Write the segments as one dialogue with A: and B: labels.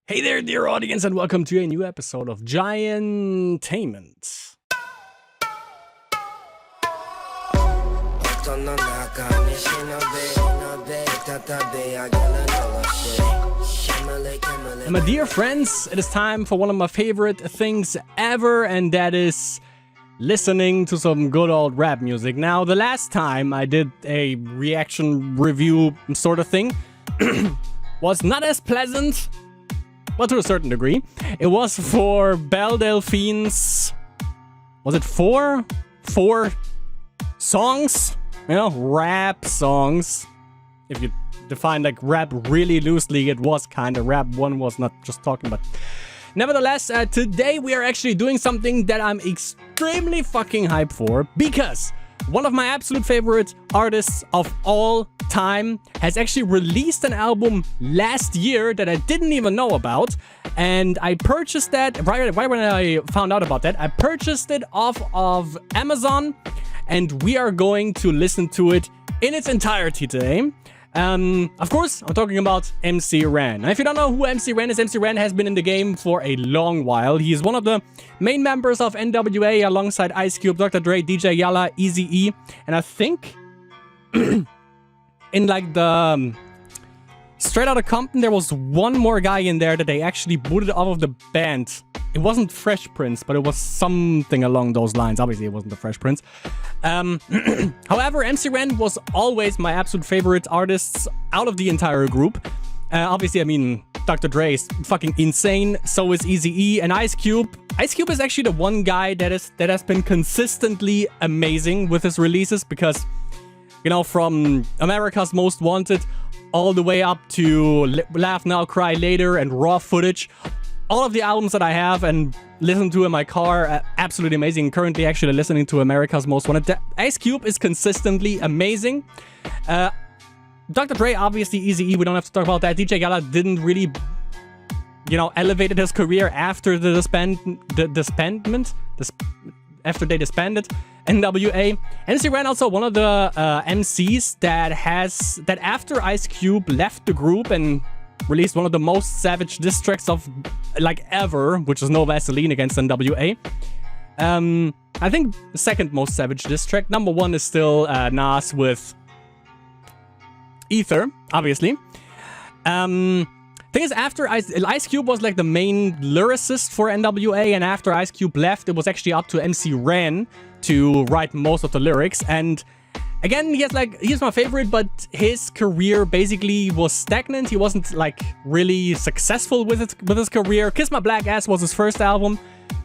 A: Hey there, dear audience, and welcome to a new episode of GIANTainment. And my dear friends, it is time for one of my favorite things ever, and that is listening to some good old rap music. Now, the last time I did a reaction review sort of thing was not as pleasant. Well, to a certain degree. It was for Belle Delphine's... Was it four? Four songs? You know, rap songs. If you define like rap really loosely, it was kind of rap. One was not just talking, but... Nevertheless, today we are actually doing something that I'm extremely fucking hyped for. Because one of my absolute favorite artists of all time has actually released an album last year that I didn't even know about, and I purchased that right when I found out about that. I purchased it off of Amazon, and we are going to listen to it in its entirety today. Of course, I'm talking about MC Ren. And if you don't know who MC Ren is, MC Ren has been in the game for a long while. He is one of the main members of NWA alongside Ice Cube, Dr. Dre, DJ Yalla, Eazy-E, and I think in like the Straight Outta Compton, there was one more guy in there that they actually booted off of the band. It wasn't Fresh Prince, but it was something along those lines. Obviously, it wasn't the Fresh Prince. However, MC Ren was always my absolute favorite artists out of the entire group. Obviously, I mean, Dr. Dre is fucking insane. So is Eazy-E and Ice Cube. Ice Cube is actually the one guy that has been consistently amazing with his releases because, you know, from America's Most Wanted all the way up to Laugh Now, Cry Later and Raw Footage. All of the albums that I have and listen to in my car, absolutely amazing. Currently actually listening to America's Most Wanted. Ice Cube is consistently amazing. Dr. Dre, obviously, Eazy-E, we don't have to talk about that. DJ Yalla didn't really, you know, elevated his career after the disbandment. After they disbanded NWA. MC Ren also one of the MCs that after Ice Cube left the group and released one of the most savage diss tracks of like ever, which is No Vaseline against NWA. I think the second most savage diss track. Number one is still Nas with Ether, obviously. Thing is, after Ice Cube was like the main lyricist for NWA, and after Ice Cube left, it was actually up to MC Ren to write most of the lyrics. And again, he's my favorite, but his career basically was stagnant. He wasn't like really successful with his career. Kiss My Black Ass was his first album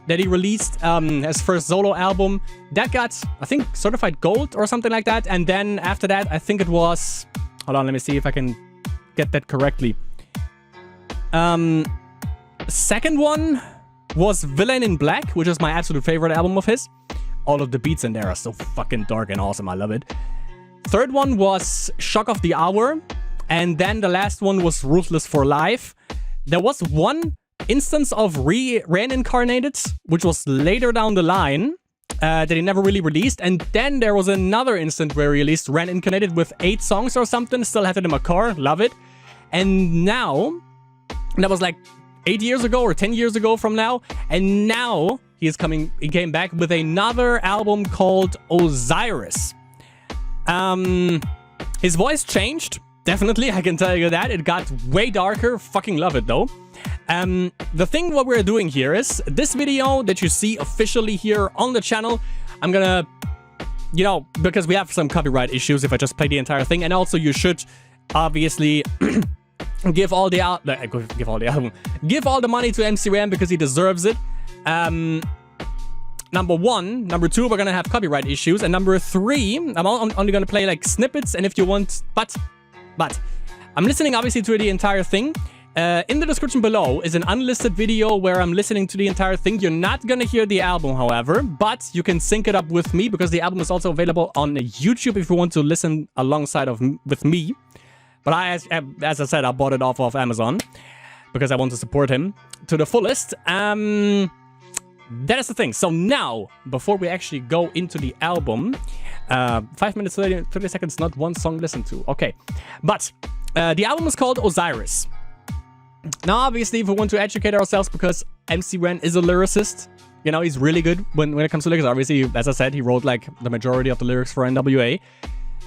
A: that he released, his first solo album. That got, I think, certified gold or something like that. And then after that, I think it was... Hold on, let me see if I can get that correctly. Second one was Villain in Black, which is my absolute favorite album of his. All of the beats in there are so fucking dark and awesome. I love it. Third one was Shock of the Hour. And then the last one was Ruthless for Life. There was one instance of Reincarnated, which was later down the line, that he never really released. And then there was another instant where he released Reincarnated with 8 songs or something. Still have it in my car. Love it. And now... that was like 8 years ago or 10 years ago from now. And now he came back with another album called Osiris. His voice changed. Definitely, I can tell you that. It got way darker. Fucking love it though. The thing what we're doing here is this video that you see officially here on the channel. I'm gonna, you know, because we have some copyright issues if I just play the entire thing. And also you should obviously... give all the money to MC Ren because he deserves it. Number one. Number two, we're gonna have copyright issues. And number three, I'm only gonna play like snippets. And if you want, but I'm listening obviously to the entire thing. In the description below is an unlisted video where I'm listening to the entire thing. You're not gonna hear the album, however, but you can sync it up with me because the album is also available on YouTube if you want to listen alongside with me. But as I said, I bought it off of Amazon because I want to support him to the fullest. That is the thing. So now, before we actually go into the album, 5 minutes, 30 seconds, not one song listened to. Okay. But the album is called Osiris. Now, obviously, if we want to educate ourselves, because MC Ren is a lyricist, you know, he's really good when it comes to lyrics. Obviously, as I said, he wrote like the majority of the lyrics for NWA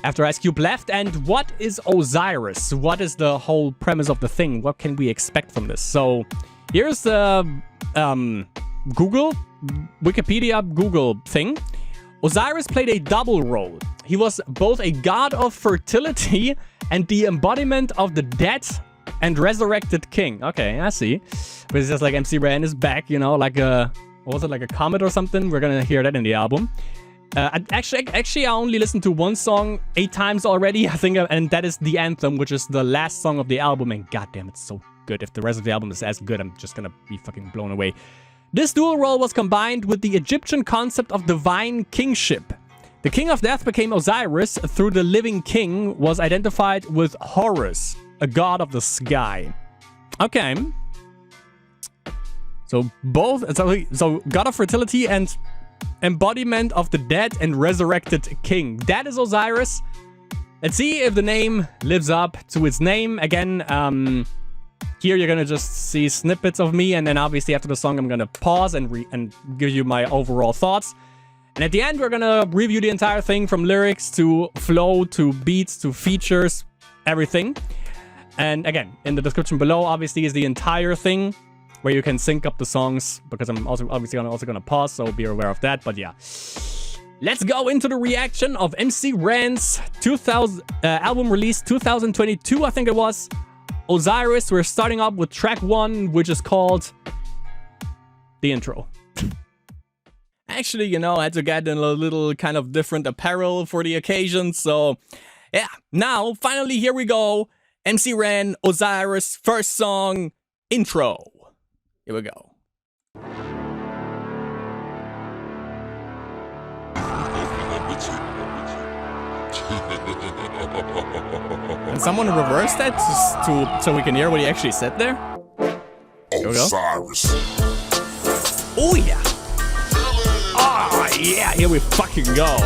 A: after Ice Cube left. And what is Osiris? What is the whole premise of the thing? What can we expect from this? So here's the Wikipedia Google thing. Osiris played a double role. He was both a god of fertility and the embodiment of the dead and resurrected king. Okay, I see. But it's just like MC Ren is back, you know, like a... What was it, like a comet or something? We're gonna hear that in the album. Actually, I only listened to one song 8 times already, I think, and that is The Anthem, which is the last song of the album, and goddamn, it's so good. If the rest of the album is as good, I'm just gonna be fucking blown away. This dual role was combined with the Egyptian concept of divine kingship. The king of death became Osiris through the living king was identified with Horus, a god of the sky. Okay. So both, so god of fertility and embodiment of the dead and resurrected king. That is Osiris. Let's see if the name lives up to its name. Again, here you're gonna just see snippets of me, and then obviously after the song I'm gonna pause and give you my overall thoughts. And at the end we're gonna review the entire thing from lyrics to flow to beats to features, everything. And again, in the description below obviously is the entire thing, where you can sync up the songs, because I'm also obviously gonna pause, so be aware of that. But yeah, let's go into the reaction of MC Ren's album release 2022, I think it was, Osiris. We're starting up with track 1, which is called the intro. Actually, you know, I had to get in a little kind of different apparel for the occasion, so yeah. Now, finally, here we go. MC Ren, Osiris, first song, intro. Here we go. Can someone reverse that so we can hear what he actually said there? Here we go.
B: Osiris.
A: Oh yeah. Oh yeah, here we fucking go.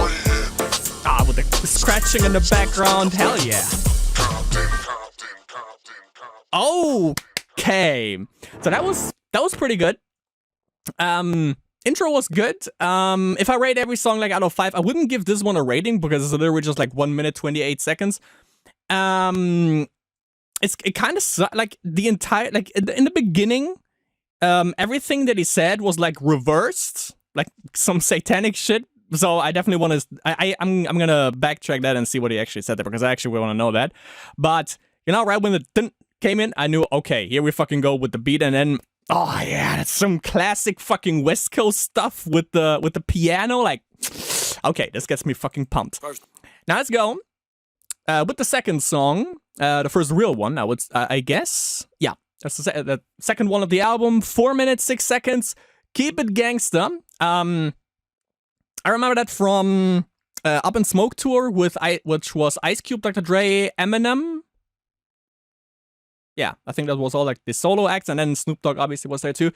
A: Ah, with the scratching in the background, hell yeah. Okay. So that was pretty good. Intro was good. If I rate every song like out of 5, I wouldn't give this one a rating because it's literally just like 1 minute 28 seconds. It kind of like the entire, like in the beginning, everything that he said was like reversed, like some satanic shit. So I definitely want to, I'm gonna backtrack that and see what he actually said there, because I actually want to know that. But you know, right when the dun came in, I knew, okay, here we fucking go with the beat. And then, oh yeah, that's some classic fucking West Coast stuff with the piano. Like, okay, this gets me fucking pumped. Now let's go with the second song, the first real one. I guess, yeah, that's the second one of the album. 4 minutes 6 seconds. Keep It Gangsta. I remember that from Up in Smoke tour which was Ice Cube, Dr. Dre, Eminem. Yeah, I think that was all like the solo acts, and then Snoop Dogg obviously was there too.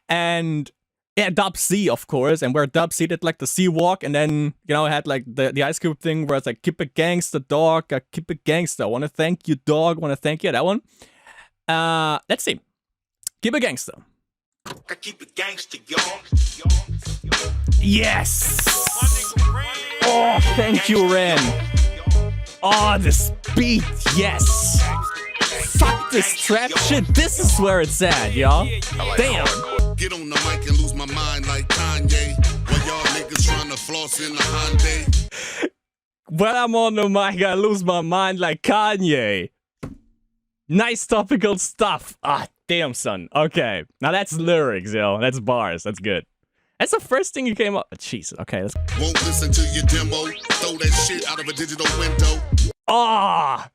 A: And yeah, Dub C, of course, and where Dub C did like the C walk, and then, you know, it had like the Ice Cube thing where it's like, keep it gangsta, dog, keep it gangsta, wanna thank you, dog, wanna thank you, that one. Let's see. Keep it gangsta.
B: I keep it gangsta, y'all.
A: Yes! Oh, thank you, Ren. Oh, this beat, yes! Fuck this trap shit, this is where it's at, y'all. Damn.
B: Get on the mic and lose my mind like Kanye. While y'all niggas trying to floss in the Hyundai.
A: When I'm on the mic, I lose my mind like Kanye. Nice topical stuff. Ah, damn, son. Okay. Now that's lyrics, yo. That's bars. That's good. That's the first thing you came up. Jesus. Okay.
B: Won't listen to your demo. Throw that shit out of a digital window.
A: Ah.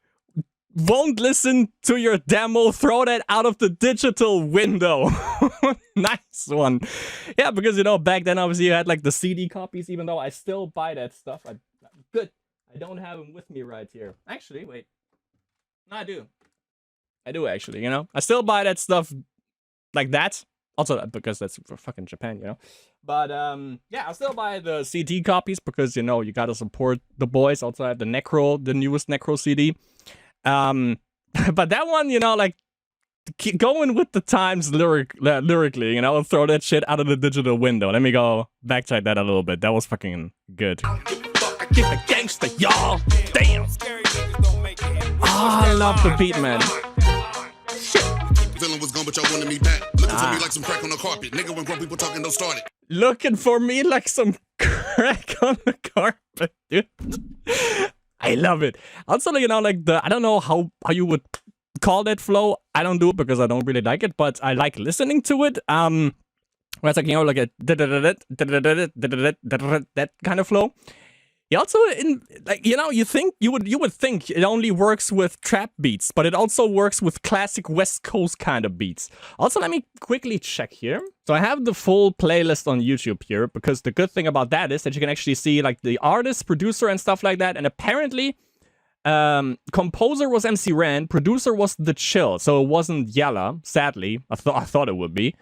A: Won't listen to your demo. Throw that out of the digital window. Nice one. Yeah, because, you know, back then, obviously, you had, like, the CD copies, even though I still buy that stuff. Good. I don't have them with me right here. Actually, wait. No, I do. I do, actually, you know? I still buy that stuff like that. Also, because that's for fucking Japan, you know? But, yeah, I still buy the CD copies because, you know, you gotta support the boys. Also, I have the Necro, the newest Necro CD. But that one, you know, like, going with the times lyrically, you know, throw that shit out of the digital window. Let me go backtrack that a little bit. That was fucking good. Keep it gangster, y'all. Damn. Oh, I love the beat, man.
B: Feeling was gone, but y'all wanted me back. Looking for me like some crack on the carpet. Nigga, when grown people talking, don't start it.
A: Looking for me like some crack on the carpet, dude. I love it. Also, you know, like I don't know how you would call that flow. I don't do it because I don't really like it, but I like listening to it. Where it's like, you know, like a that kind of flow. He also, like, you know, you would think it only works with trap beats, but it also works with classic West Coast kind of beats. Also, let me quickly check here. So I have the full playlist on YouTube here, because the good thing about that is that you can actually see like the artist, producer, and stuff like that. And apparently, composer was MC Ren, producer was The Chill, so it wasn't Yella. Sadly, I thought it would be,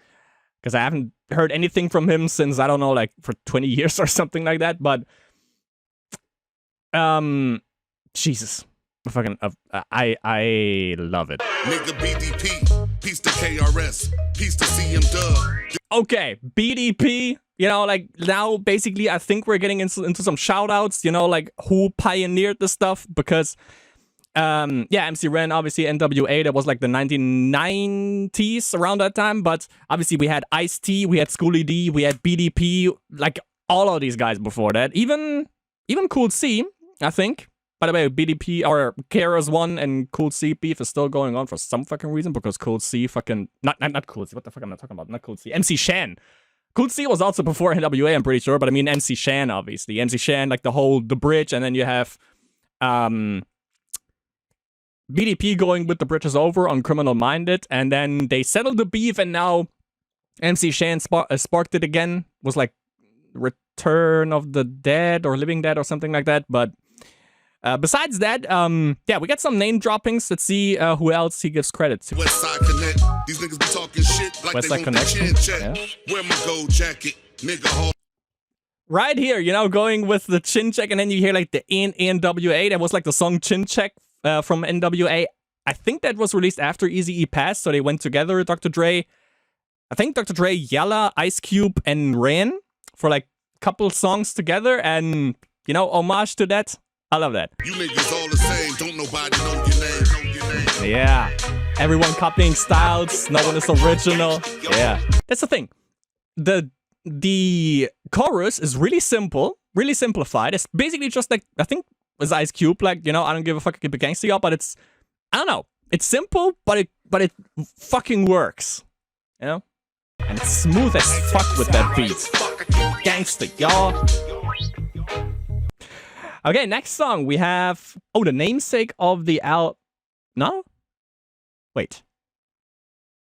A: because I haven't heard anything from him since, I don't know, like for 20 years or something like that. But Jesus, fucking, I love it.
B: Nigga BDP, peace to KRS, peace to CM Dub.
A: Okay, BDP, you know, like now basically I think we're getting into some shout outs, you know, like who pioneered the stuff, because yeah, MC Ren, obviously NWA, that was like the 1990s around that time, but obviously we had Ice-T, we had Schoolie D, we had BDP, like all of these guys before that, even Cool C, I think. By the way, BDP or KRS-One and Cool C beef is still going on for some fucking reason, because Cool C fucking not Cool C. What the fuck am I talking about? Not Cool C. MC Shan. Cool C was also before NWA, I'm pretty sure, but I mean MC Shan, obviously. MC Shan, like the bridge, and then you have BDP going with the bridges over on Criminal Minded, and then they settled the beef, and now MC Shan sparked it again. Was like Return of the Dead or Living Dead or something like that, but besides that, yeah, we got some name droppings. Let's see who else he gives credit to.
B: Westside Connect. These niggas be talking shit like
A: Westside
B: they want
A: Connection.
B: the chin check.
A: Yeah.
B: Wear my gold jacket, nigga. Hold.
A: Right here, you know, going with the chin check, and then you hear like the NWA. That was like the song Chin Check from NWA. I think that was released after Eazy-E passed, so they went together. Dr. Dre, I think Dr. Dre, Yella, Ice Cube, and Ren for like a couple songs together, and you know, homage to that. I love that.
B: You niggas all the same, don't nobody know your name.
A: Yeah. Everyone copying styles, no one is original. Yeah. That's the thing. The chorus is really simple, really simplified. It's basically just like, I think it's Ice Cube, like, you know, I don't give a fuck, keep it gangsta, y'all, but it's, I don't know. It's simple, but it fucking works. You know? And it's smooth as fuck with that beat. Gangsta, y'all. Okay, next song we have... Oh, the namesake of the No? Wait.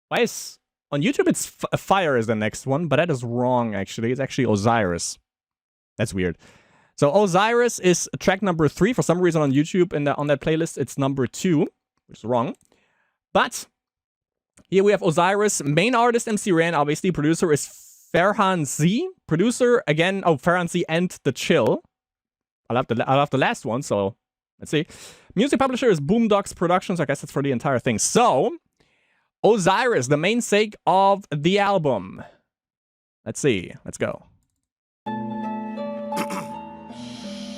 A: Why is... On YouTube, it's Fire is the next one, but that is wrong, actually. It's actually Osiris. That's weird. So Osiris is track number 3. For some reason on YouTube, and on that playlist, it's number 2, which is wrong. But here we have Osiris. Main artist, MC Ren, obviously. Producer is Farhan Z. Producer, again... Oh, Farhan Z and The Chill. I'll have the last one, so let's see. Music publisher is Boomdocs Productions. I guess it's for the entire thing. So, Osiris, the namesake of the album. Let's see. Let's go.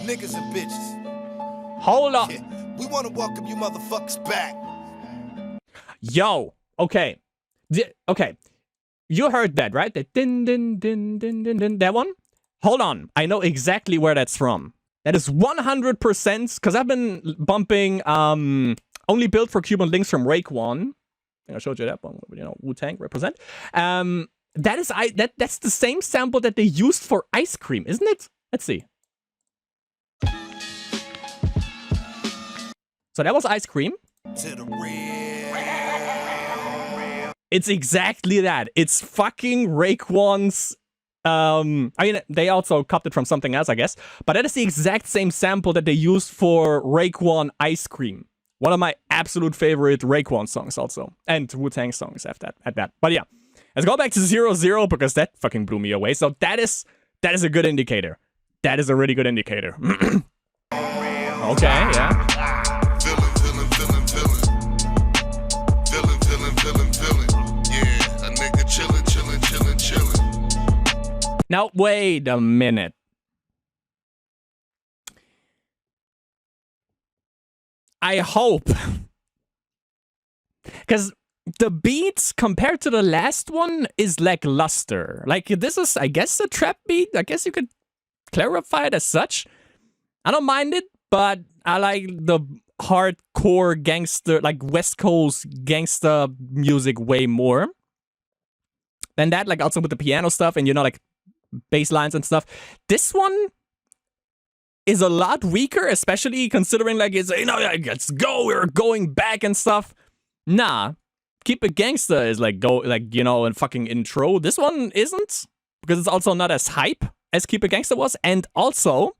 C: Niggas and bitches.
A: Hold up.
C: Yeah, we want to welcome you motherfuckers back.
A: Yo. Okay. Okay. You heard that, right? That din din din din din din. That one? Hold on. I know exactly where that's from. That is 100%, because I've been bumping Only Built for Cuban Links from Raekwon. I showed you that one, you know, Wu-Tang represent. That's the same sample that they used for Ice Cream, isn't it? Let's see. So that was Ice Cream.
C: To the real.
A: It's exactly that. It's fucking Raekwon's... I mean, they also copied it from something else, I guess. But that is the exact same sample that they used for Raekwon Ice Cream. One of my absolute favorite Raekwon songs also. And Wu-Tang songs at that. But yeah, let's go back to 0-0 because that fucking blew me away. So that is a good indicator. That is a really good indicator. Okay, yeah. Now, wait a minute. I hope. Because the beats compared to the last one is lackluster. Like, this is, I guess, a trap beat. I guess you could clarify it as such. I don't mind it, but I like the hardcore gangster, like West Coast gangster music way more than that. Like, also with the piano stuff and, you know, like bass lines and stuff. This one is a lot weaker, especially considering, like, it's, you know, like, let's go, we're going back and stuff. Nah, Keep It Gangsta is like, you know, a fucking intro. This one isn't, because it's also not as hype as Keep It Gangsta was. And also,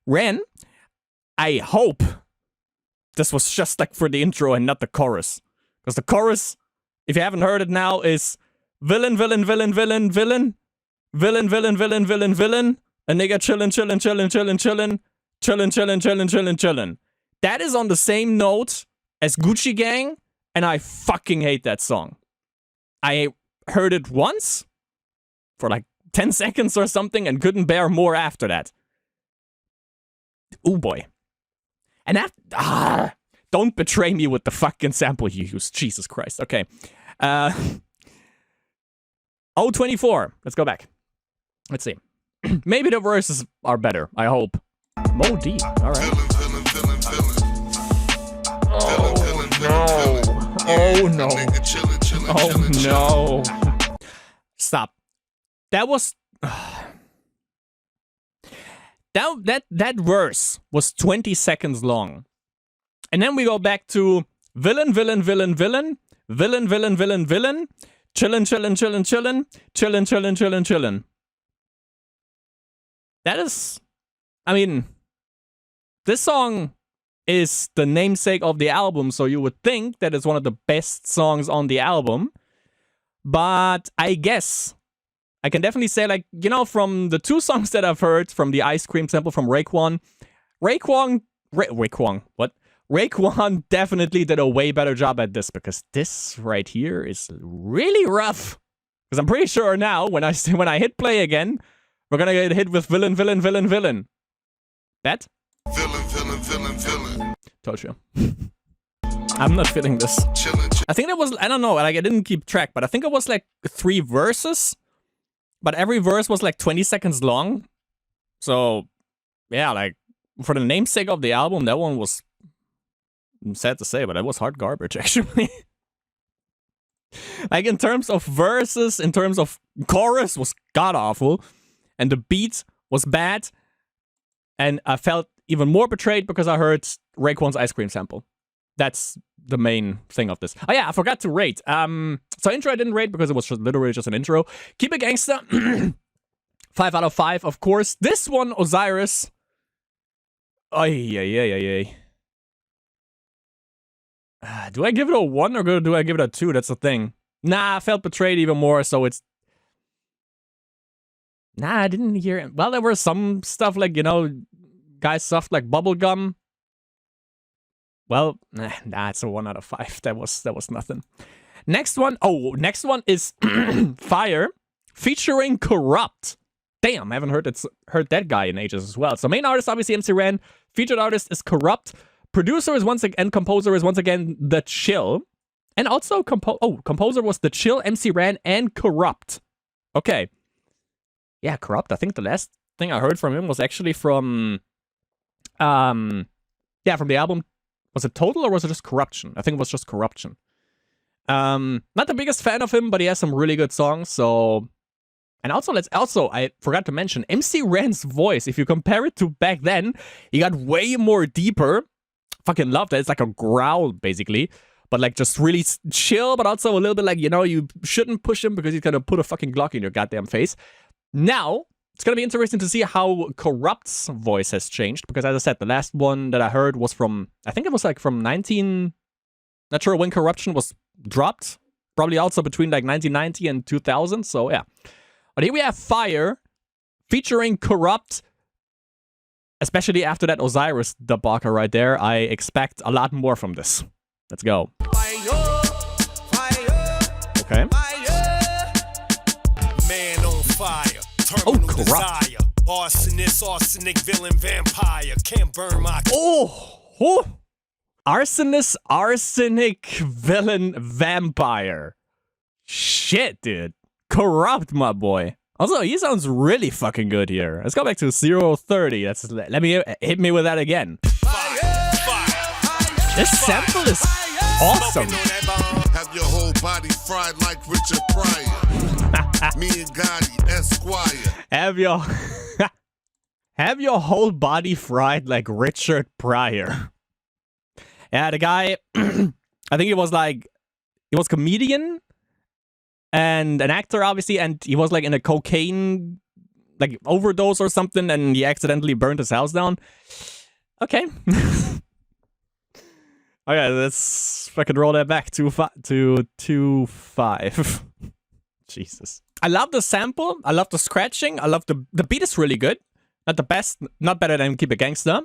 A: Ren, I hope this was just like for the intro and not the chorus. Because the chorus, if you haven't heard it now, is villain, villain, villain, villain, villain, villain, villain, villain, villain, villain, a nigga chillin', chillin', chillin', chillin', chillin', chillin', chillin', chillin', chillin', chillin'. That is on the same note as Gucci Gang, and I fucking hate that song. I heard it once for like 10 seconds or something and couldn't bear more after that. Ooh boy. And that, don't betray me with the fucking sample you used. Jesus Christ. Okay. 024. Let's go back. Let's see. Maybe the verses are better. I hope. Mo deep. All right. Oh no. Oh no. Stop. That was... That verse was 20 seconds long. And then we go back to villain, villain, villain, villain, villain, villain, villain, villain, chillin', chillin', chillin', chillin', chillin', chillin', chillin', chillin'. That is... I mean... This song is the namesake of the album, so you would think that it's one of the best songs on the album. But I guess... I can definitely say, like, you know, from the two songs that I've heard, from the Ice Cream sample from Raekwon, Raekwon definitely did a way better job at this, because this right here is really rough. Because I'm pretty sure now, when I hit play again, we're gonna get hit with villain, villain, villain, villain. Bet?
B: Villain, villain, villain, villain.
A: Told you. I'm not feeling this. I think it was, I don't know, like, I didn't keep track, but I think it was like 3 verses. But every verse was like 20 seconds long. So, yeah, like, for the namesake of the album, that one was sad to say, but it was hard garbage, actually. Like, in terms of verses, in terms of chorus, was god-awful. And the beat was bad. And I felt even more betrayed because I heard Raekwon's Ice Cream sample. That's the main thing of this. Oh yeah, I forgot to rate. So intro I didn't rate because it was literally just an intro. Keep It Gangsta. 5 out of 5, of course. This one, Osiris. Ay. Do I give it a 1 or do I give it a 2? That's the thing. Nah, I felt betrayed even more, so it's... Nah, I didn't hear it. Well, there were some stuff like, you know, guys soft like bubblegum. Well, nah, it's a 1 out of 5. That was nothing. Next one is Fire, featuring Corrupt. Damn, I haven't heard that guy in ages as well. So main artist, obviously MC Ren. Featured artist is Corrupt. Producer is and composer is once again The Chill. And also composer was The Chill, MC Ren, and Corrupt. Okay. Yeah, Corrupt. I think the last thing I heard from him was actually from from the album. Was it Total or was it just Corruption? I think it was just Corruption. Not the biggest fan of him, but he has some really good songs, so... And also, I forgot to mention, MC Ren's voice, if you compare it to back then, he got way more deeper. Fucking love that. It's like a growl, basically. But like, just really chill, but also a little bit like, you know, you shouldn't push him because he's gonna put a fucking Glock in your goddamn face. Now... It's gonna be interesting to see how Corrupt's voice has changed, because as I said, the last one that I heard was from, I think it was like from not sure when Corruption was dropped, probably also between like 1990 and 2000, so yeah. But here we have Fire, featuring Corrupt, especially after that Osiris debacle right there. I expect a lot more from this. Let's go. Okay.
C: Man on fire. Terminal
A: corrupt.
C: desire. Arsonist, arsenic, villain, vampire. Can't burn my.
A: Oh. Arsonist, arsenic, villain, vampire. Shit, dude. Corrupt, my boy. Also, he sounds really fucking good here. Let's go back to 030. Let me hit me with that again. This sample is awesome.
B: Have your whole body fried like Richard Pryor. Me and Gotti, Esquire.
A: Have your whole body fried like Richard Pryor. Yeah, the guy, I think he was comedian and an actor, obviously, and he was like in a cocaine like overdose or something, and he accidentally burned his house down. Okay. Okay, let's fucking roll that back to 2-5. Jesus. I love the sample. I love the scratching. I love the beat is really good. Not the best, not better than Keep It Gangsta.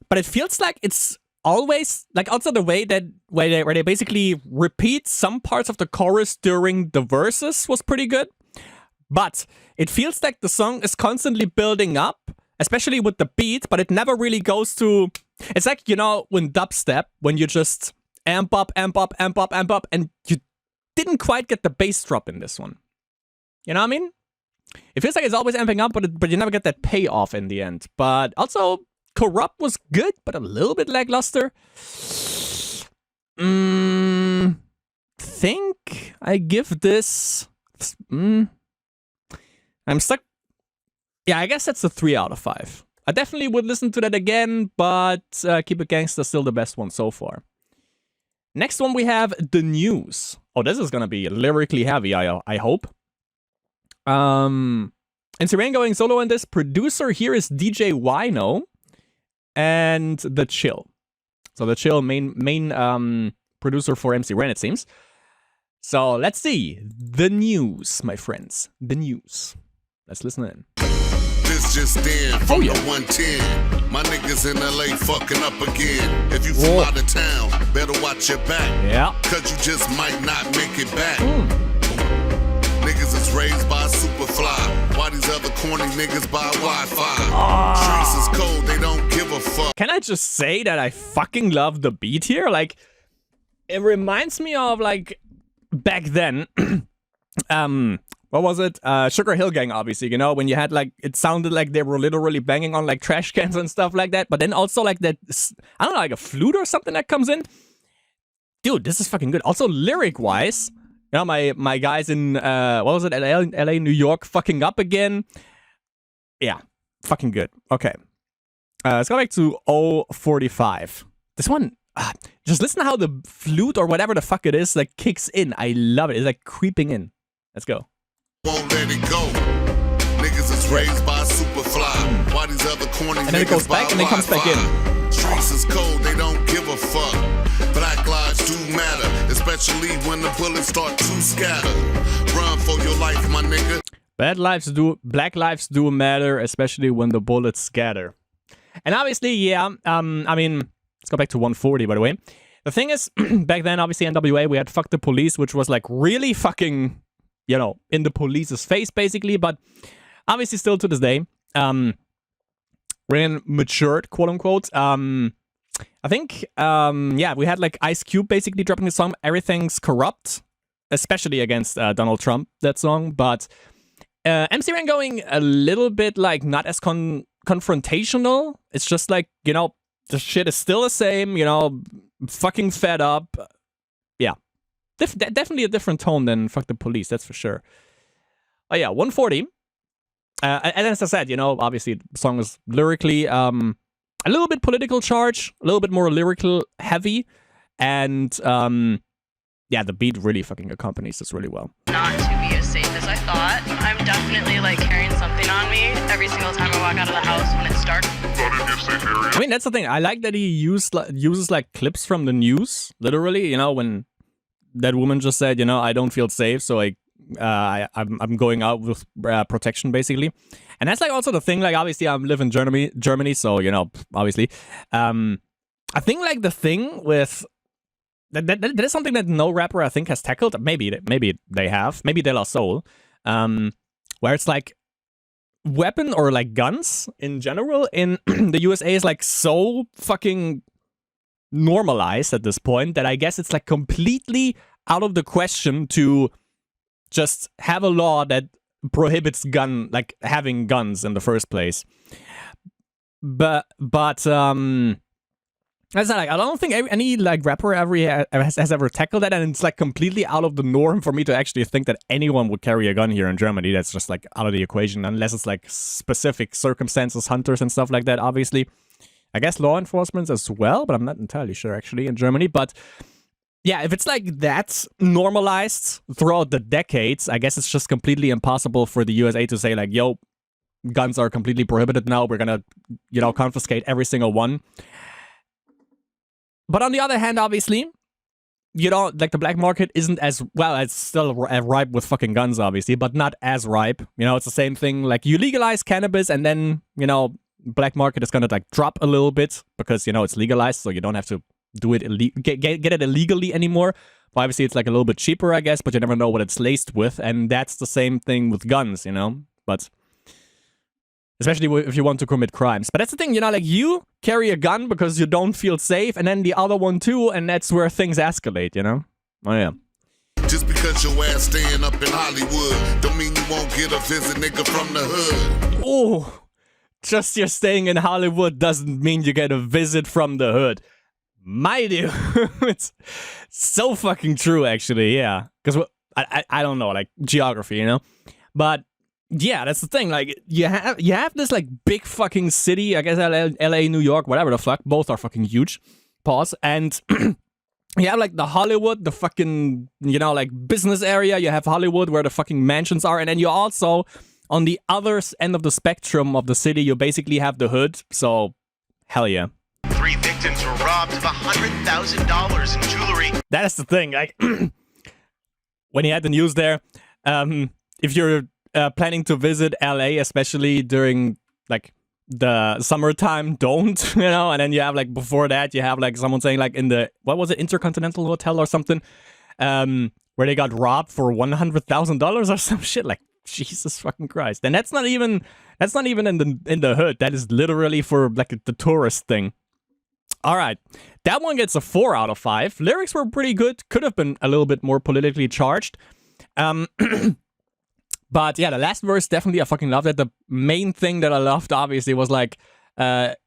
A: But it feels like it's always, like also the way that, where they basically repeat some parts of the chorus during the verses was pretty good. But it feels like the song is constantly building up, especially with the beat, but it never really goes to... It's like, you know, when dubstep, when you just amp up, and you didn't quite get the bass drop in this one. You know what I mean? It feels like it's always amping up, but you never get that payoff in the end. But also, Corrupt was good, but a little bit lackluster. Think I give this... I'm stuck... Yeah, I guess that's a 3 out of 5. I definitely would listen to that again, but Keep It Gangsta still the best one so far. Next one we have The News. Oh, this is gonna be lyrically heavy, I hope. MC Rain going solo in this. Producer here is DJ Wino and The Chill. So The Chill, main producer for MC Rain, it seems. So let's see. The News, my friends. The News. Let's listen in.
B: This just in from the 110. My niggas in LA fucking up again. If you from out of town, better watch your back.
A: Yeah.
B: Cause you just might not make it back. Niggas is raised by Superfly. Why these other corny niggas buy Wi-Fi? Streets is cold, they don't give a fuck.
A: Can I just say that I fucking love the beat here? Like, it reminds me of, like, back then, what was it? Sugar Hill Gang, obviously, you know, when you had, like, it sounded like they were literally banging on, like, trash cans and stuff like that, but then also, like, that, I don't know, like a flute or something that comes in. Dude, this is fucking good. Also, lyric-wise, you know, my guys in, what was it, LA, New York, fucking up again. Yeah, fucking good. Okay. Let's go back to 045. This one, just listen to how the flute or whatever the fuck it is, like, kicks in. I love it. It's, like, creeping in. Let's go.
B: Won't let it go. Niggas is raised by Superfly. Why these other corny
A: and then it goes back and then comes back in.
B: Streets is cold, they don't give a fuck. Black lives do matter, especially when the bullets start to scatter. Run for your life, my nigga.
A: Black lives do matter, especially when the bullets scatter. And obviously, yeah, I mean, let's go back to 140, by the way. The thing is, back then, obviously, NWA, we had Fuck the Police, which was, like, really fucking, you know, in the police's face, basically, but obviously still to this day, really matured, quote-unquote. I think, yeah, we had, like, Ice Cube basically dropping the song Everything's Corrupt, especially against Donald Trump, that song, but MC Ren going a little bit, like, not as confrontational. It's just like, you know, the shit is still the same, you know, fucking fed up. Yeah. Definitely a different tone than Fuck the Police, that's for sure. Oh yeah, 140. And as I said, you know, obviously the song is lyrically a little bit political charge, a little bit more lyrical heavy, and yeah, the beat really fucking accompanies this really well.
D: Not to be as safe as I thought. I'm definitely like carrying something on me every single time I walk out of the house when it's dark.
A: I mean, that's the thing. I like that he uses like clips from the news, literally, you know, when that woman just said, you know, I don't feel safe, so I'm going out with protection, basically. And that's like also the thing, like, obviously I live in Germany, so, you know, obviously. I think like the thing with that is something that no rapper I think has tackled. Maybe they have. Maybe De La Soul. When where it's like weapon or like guns in general in the USA is like so fucking normalized at this point that I guess it's like completely out of the question to just have a law that prohibits having guns in the first place. But that's not, like, I don't think any like rapper has ever tackled that, and it's like completely out of the norm for me to actually think that anyone would carry a gun here in Germany. That's just like out of the equation, unless it's like specific circumstances, hunters and stuff like that, obviously. I guess law enforcement as well, but I'm not entirely sure actually in Germany. But yeah, if it's like that normalized throughout the decades, I guess it's just completely impossible for the USA to say like, yo, guns are completely prohibited now. We're gonna, you know, confiscate every single one. But on the other hand, obviously, you know, like the black market isn't as, well, it's still ripe with fucking guns, obviously, but not as ripe. You know, it's the same thing. Like you legalize cannabis and then, you know, black market is gonna like drop a little bit because, you know, it's legalized, so you don't have to do it, get it illegally anymore. But obviously, it's like a little bit cheaper, I guess, but you never know what it's laced with. And that's the same thing with guns, you know, but especially if you want to commit crimes. But that's the thing, you know, like you carry a gun because you don't feel safe, and then the other one too, and that's where things escalate, you know? Oh, yeah.
B: Just because your ass staying up in Hollywood, don't mean you won't get a visit, nigga, from the hood.
A: Oh, just you're staying in Hollywood doesn't mean you get a visit from the hood. My dude. It's so fucking true, actually, yeah. Because I don't know, like geography, you know? But yeah, that's the thing. Like, you have this like big fucking city. I guess LA, New York, whatever the fuck. Both are fucking huge. Pause. And you have like the Hollywood, the fucking, you know, like business area. You have Hollywood where the fucking mansions are. And then you also, on the other end of the spectrum of the city, you basically have the hood. So, hell yeah.
E: 3 victims were robbed of $100,000 in jewelry.
A: That is the thing. Like, when you had the news there, if you're planning to visit LA, especially during like the summertime, don't, you know? And then you have like before that, you have like someone saying like in the, what was it, Intercontinental Hotel or something, where they got robbed for $100,000 or some shit. Like, Jesus fucking Christ. And that's not even in the hood. That is literally for like the tourist thing. All right, that one gets a 4 out of 5. Lyrics were pretty good. Could have been a little bit more politically charged. But yeah, the last verse, definitely, I fucking loved it. The main thing that I loved, obviously, was like,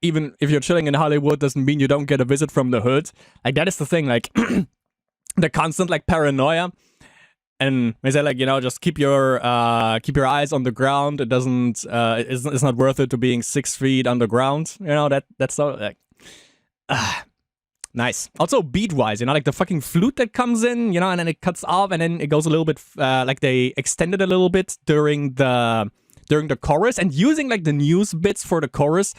A: even if you're chilling in Hollywood, doesn't mean you don't get a visit from the hood. Like, that is the thing, like, the constant, like, paranoia. And they say, like, you know, just keep your eyes on the ground. It doesn't, it's not worth it to being 6 feet underground. You know, that's so, like, nice. Also, beat-wise, you know, like the fucking flute that comes in, you know, and then it cuts off, and then it goes a little bit, like they extended a little bit during the chorus, and using like the news bits for the chorus,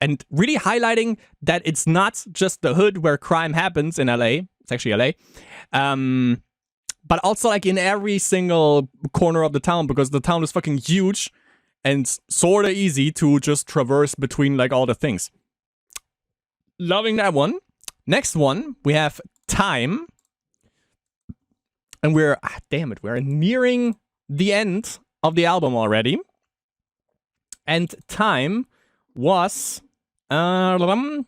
A: and really highlighting that it's not just the hood where crime happens in LA. It's actually LA. But also like in every single corner of the town, because the town is fucking huge and sorta easy to just traverse between like all the things. Loving that one. Next one, we have Time. And we're, damn it, we're nearing the end of the album already. And Time was, produced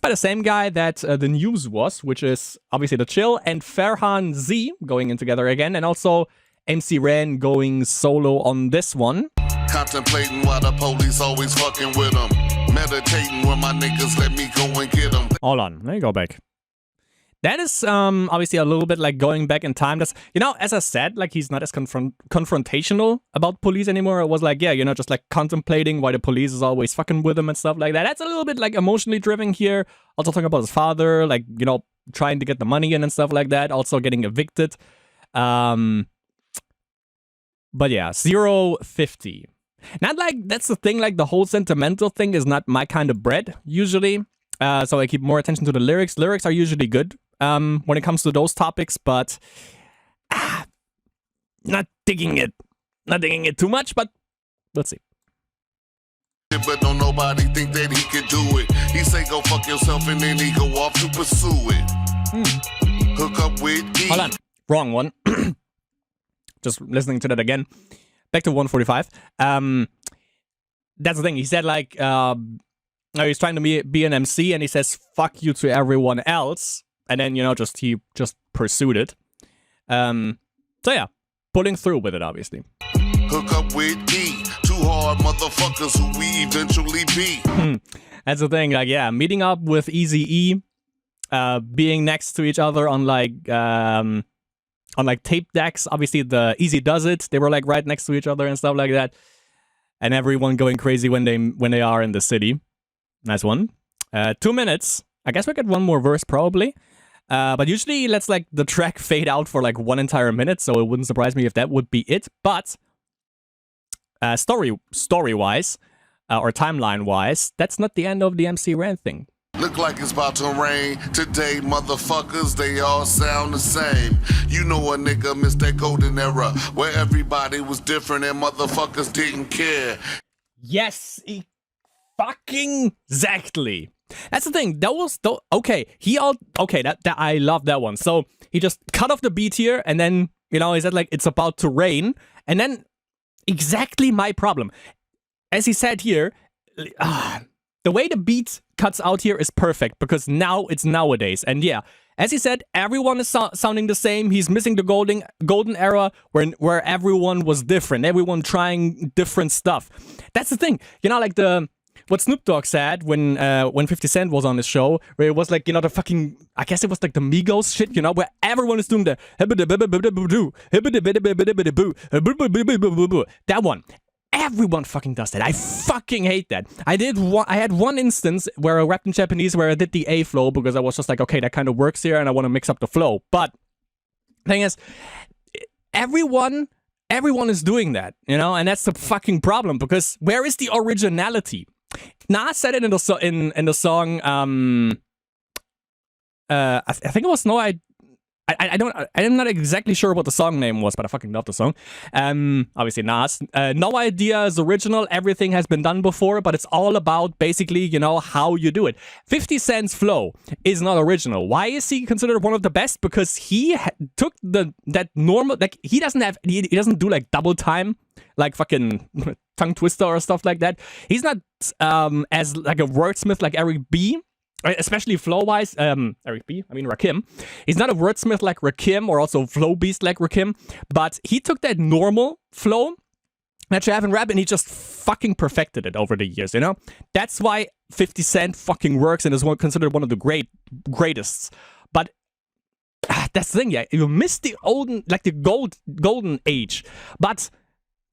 A: by the same guy that The News was, which is obviously The Chill, and Ferhan Z going in together again, and also MC Ren going solo on this one.
B: Contemplating why the police always fucking with them. Meditating when my niggas let me go and get them.
A: Hold on, let me go back. That is obviously a little bit like going back in time. That's, you know, as I said, like he's not as confrontational about police anymore. It was like, yeah, you know, just like contemplating why the police is always fucking with him and stuff like that. That's a little bit like emotionally driven here. Also talking about his father, like, you know, trying to get the money in and stuff like that. Also getting evicted. But yeah, 050. Not like, that's the thing, like the whole sentimental thing is not my kind of bread, usually. So I keep more attention to the lyrics. Lyrics are usually good when it comes to those topics, but not digging it. Not digging it too much, but let's see.
B: But don't nobody think that he can do it. He say go fuck yourself and then he go off to pursue it. Hook up with E.
A: Hold on. Wrong one. Just listening to that again. back to 145. That's the thing. He said like, he's trying to be an MC, and he says "fuck you" to everyone else, and then he just pursued it. So yeah, pulling through with it, obviously.
B: Hook up with E, two hard motherfuckers who we eventually be.
A: That's the thing. Like, yeah, meeting up with Eazy-E, being next to each other on like tape decks. Obviously, the Easy Does It. They were like right next to each other and stuff like that. And everyone going crazy when they are in the city. Nice one. 2 minutes. I guess we get one more verse probably. But usually he lets like the track fade out for like 1 entire minute, so it wouldn't surprise me if that would be it. But story-wise, or timeline-wise, that's not the end of the MC Ran thing.
B: Look like it's about to rain today, motherfuckers, they all sound the same. You know a nigga missed that golden era where everybody was different and motherfuckers didn't care.
A: Yes, fucking exactly. That's the thing. That was okay. That I love that one. So he just cut off the beat here, and then he said like it's about to rain, and then exactly my problem. As he said here, the way the beat cuts out here is perfect because now it's nowadays, and yeah, as he said, everyone is sounding the same. He's missing the golden era where everyone was different, everyone trying different stuff. That's the thing, like what Snoop Dogg said when 50 Cent was on his show, where it was like, the fucking, I guess it was like the Migos shit, where everyone is doing the that one. Everyone fucking does that. I fucking hate that. I had one instance where I rapped in Japanese where I did the A flow because I was just like, okay, that kind of works here and I want to mix up the flow. But the thing is, everyone is doing that, and that's the fucking problem because where is the originality? Nas said it in the song. I think it was No I. I'm not exactly sure what the song name was, but I fucking love the song. Obviously Nas. No idea is original. Everything has been done before, but it's all about basically, how you do it. 50 Cent's flow is not original. Why is he considered one of the best? Because he took that normal, like he doesn't do like double time, like fucking tongue twister or stuff like that. He's not as like a wordsmith like Eric B. Especially flow-wise, Eric B, I mean Rakim. He's not a wordsmith like Rakim or also flow beast like Rakim, but he took that normal flow that you have in rap and he just fucking perfected it over the years, That's why 50 Cent fucking works and is considered one of the greatest. But that's the thing, yeah, you missed the golden age. But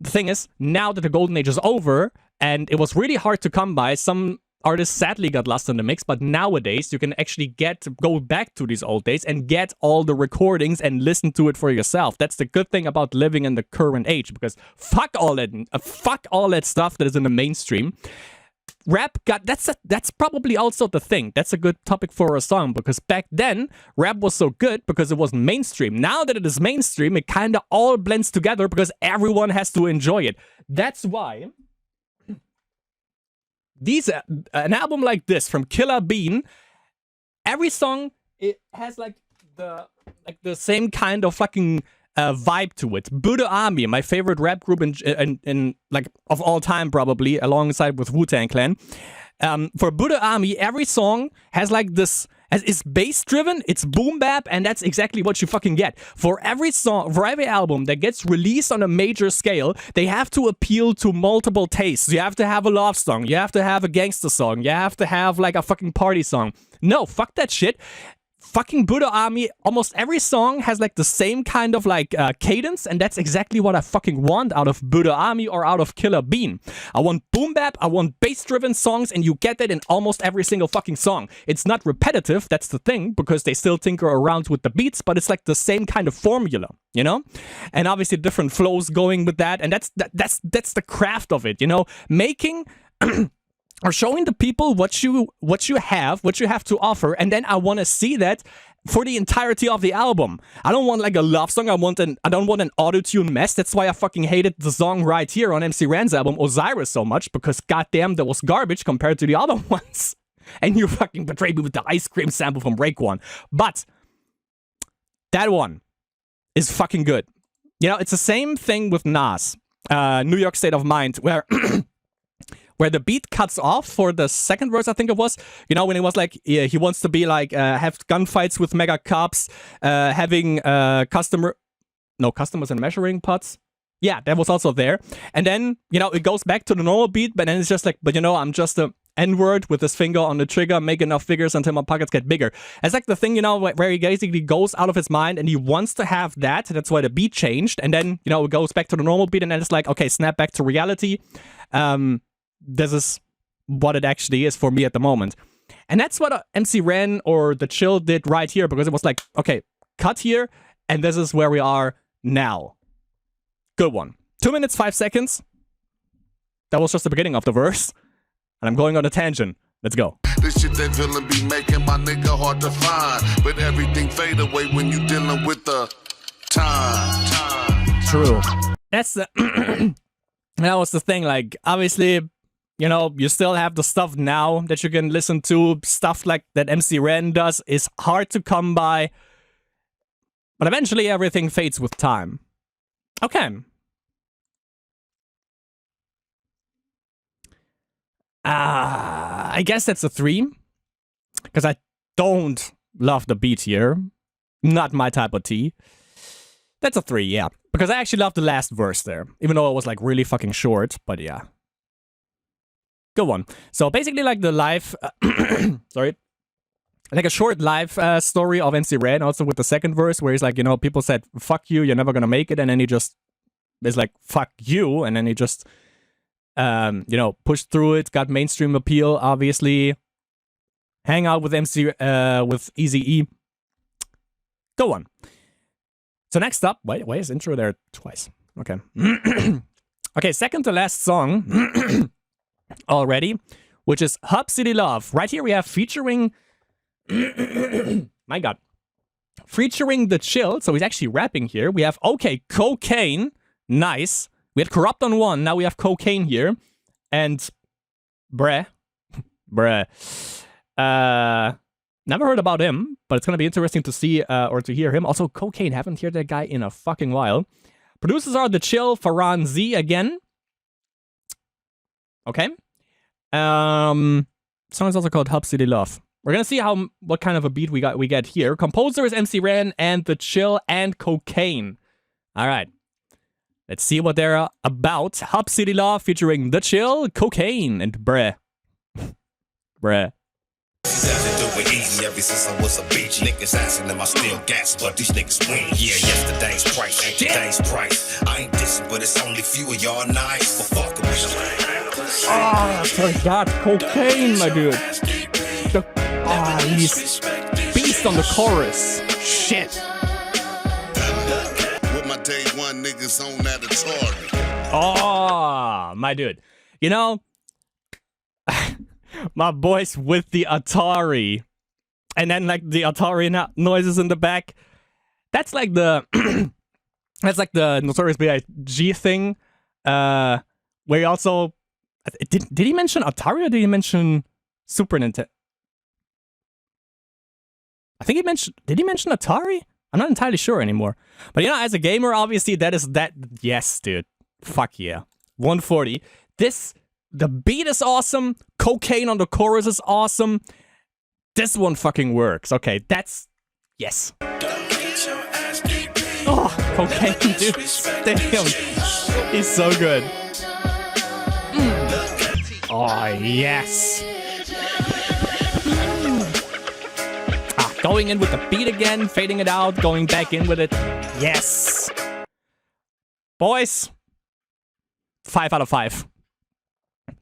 A: the thing is, now that the golden age is over and it was really hard to come by, some artists sadly got lost in the mix, but nowadays you can actually go back to these old days and get all the recordings and listen to it for yourself. That's the good thing about living in the current age, because fuck all that stuff that is in the mainstream. Rap that's probably also the thing. That's a good topic for a song, because back then rap was so good because it wasn't mainstream. Now that it is mainstream, it kind of all blends together because everyone has to enjoy it. That's why an album like this from Killer Bean, every song it has like the same kind of fucking vibe to it. Buddha Army, my favorite rap group in like of all time probably, alongside with Wu-Tang Clan. For Buddha Army, every song has like this. It's bass driven, it's boom bap, and that's exactly what you fucking get. For every song, for every album that gets released on a major scale, they have to appeal to multiple tastes. You have to have a love song, you have to have a gangster song, you have to have like a fucking party song. No, fuck that shit. Fucking Buddha Army, almost every song has like the same kind of like cadence, and that's exactly what I fucking want out of Buddha Army or out of Killer Bean. I want boom bap, I want bass driven songs, and you get that in almost every single fucking song. It's not repetitive, that's the thing, because they still tinker around with the beats, but it's like the same kind of formula, and obviously different flows going with that, and that's the craft of it, making or showing the people what you have to offer, and then I want to see that for the entirety of the album. I don't want like a love song. I don't want an auto-tune mess. That's why I fucking hated the song right here on MC Ran's album Osiris so much, because goddamn, that was garbage compared to the other ones. And you fucking betrayed me with the ice cream sample from Raekwon. But that one is fucking good. It's the same thing with Nas. New York State of Mind, where where the beat cuts off for the second verse, I think it was. You know, when he was like, he wants to be like, have gunfights with mega cops, having customers and measuring pots. Yeah, that was also there. And then, you know, it goes back to the normal beat, but then it's just like, but you know, I'm just a N-word with his finger on the trigger, make enough figures until my pockets get bigger. It's like the thing, you know, where he basically goes out of his mind and he wants to have that. That's why the beat changed. And then, you know, it goes back to the normal beat and then it's like, okay, snap back to reality. This is what it actually is for me at the moment. And that's what MC Ren or The Chill did right here, because it was like, okay, cut here, and this is where we are now. Good one. 2 minutes, 5 seconds. That was just the beginning of the verse. And I'm going on a tangent. Let's go.
B: This shit that villain be making my nigga hard to find. But everything fade away when you dealing with the time.
A: True. That's the... that was the thing. Like, obviously, you know, you still have the stuff now that you can listen to. Stuff like that MC Ren does is hard to come by. But eventually everything fades with time. Okay. I guess that's a 3. Because I don't love the beat here. Not my type of tea. That's a 3, yeah. Because I actually love the last verse there. Even though it was like really fucking short. But yeah. Good one. So basically like the live... sorry. Like a short live story of MC Ren. Also with the second verse where he's like, you know, people said, fuck you, you're never gonna make it. And then he just is like, fuck you. And then he just... you know, pushed through it, got mainstream appeal, obviously. Hang out with with Eazy-E. Go on. So next up, wait, why is intro there twice? Okay. Okay, second to last song already, which is Hub City Love. Right here we have featuring, my God, featuring The Chill. So he's actually rapping here. We have, okay, Cocaine. Nice. We had Corrupt on 1, now we have Cocaine here. And bruh. Never heard about him, but it's gonna be interesting to see or to hear him. Also, Cocaine, haven't heard that guy in a fucking while. Producers are The Chill, Farhan Z again. Okay. Song is also called Hub City Love. We're gonna see what kind of a beat we get here. Composer is MC Ren and The Chill and Cocaine. Alright. Let's see what they're about. Hub City Love featuring The Chill, Cocaine, and bruh. Bruh.
C: Easy ever since I was a bitch. Niggas asking them I still gas, but these niggas win. Yeah, yesterday's price ain't today's price. I ain't dissing, but it's only few of y'all nice. But fuck them.
A: Oh, I forgot Cocaine, my dude. He's beast on the chorus. Shit.
B: With my day one niggas on that Atari.
A: Oh, my dude. You know, my boys with the Atari. And then like the Atari noises in the back. That's like the that's like the Notorious B.I.G. thing. Where he also did he mention Atari or did he mention Super Nintendo? I think did he mention Atari? I'm not entirely sure anymore. But you know, as a gamer, obviously yes, dude. Fuck yeah. 140. The beat is awesome. Cocaine on the chorus is awesome. This one fucking works. Okay, yes. Oh, Cocaine, dude. Damn. He's so good. Oh, yes. Going in with the beat again, fading it out, going back in with it. Yes. Boys. 5 out of 5.